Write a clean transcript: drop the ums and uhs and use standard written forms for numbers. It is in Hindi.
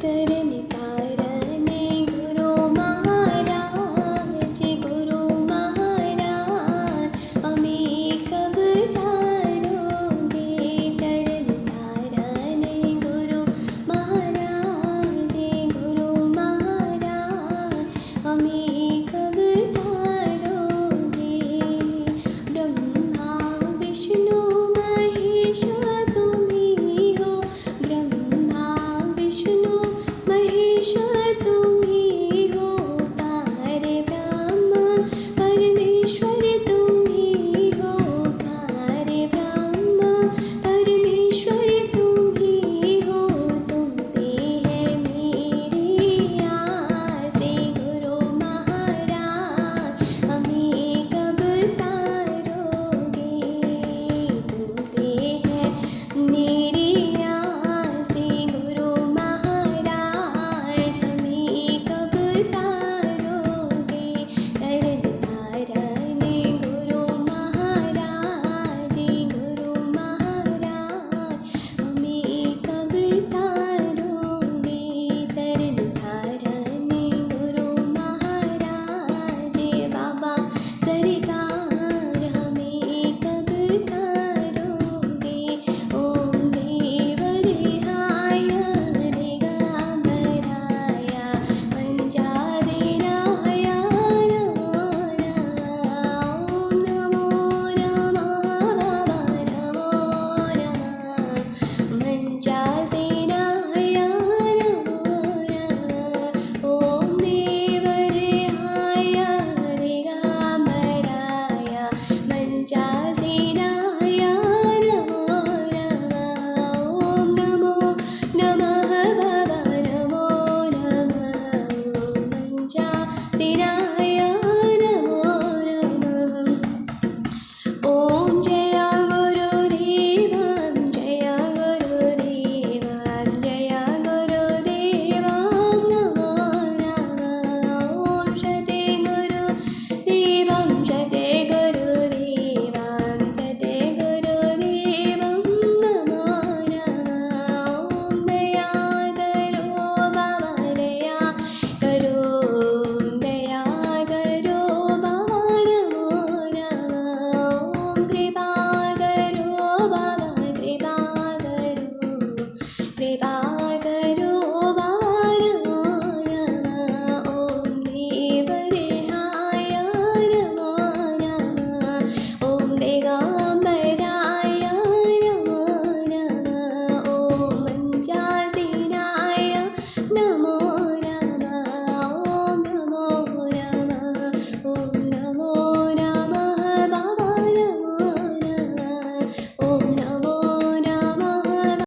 तरन तारने गुरु महाराज, गुरु महाराज हमें कब तारोगे। तरन तारने गुरु महाराज, गुरु महाराज हमें कब तारोगे। ब्रह्मा विष्णु महेश तुम ही हो, ब्रह्मा विष्णु महेश तुम ही हो। पार ब्रह्म परमेश्वर तुम ही हो, पार ब्रह्म परमेश्वर तुम ही हो। तुम पे है मेरी आसे गुरु महाराज हमें कब तारोगे। तुम पे है मेरी आसे गुरु महाराज हमें कब तारोगे। तरन तारने गुरु महाराज, गुरु महाराज हमें कब तारोगे। तरन तारने गुरु महाराज बाबा सरकार हमें कब तारोगे। ओम देव रिहाय रे घबराया पंजा देनाया नमो नमः। ओम नमो नमः बाबा नमो नमः। मंजा सेनाया नमो नमः। ओम देव रिहाय रे घबराया मंजा सेनाया नमो नमः। ओम नमो नमः बाबा नमो नमः। मंजा सेनाया नमो नमः। ओम जय गुरुदेव, जय गुरुदेव, जय गुरुदेव नमो नमः। ओम शते गुरुदेव, शते गुरुदेव, शते गुरुदेव नमो नमः। ओम दया करो बाबा दया करो, दया करो बाबा नमो नमः। ओम कृपा करो बाबा कृपा करो, कृपा करो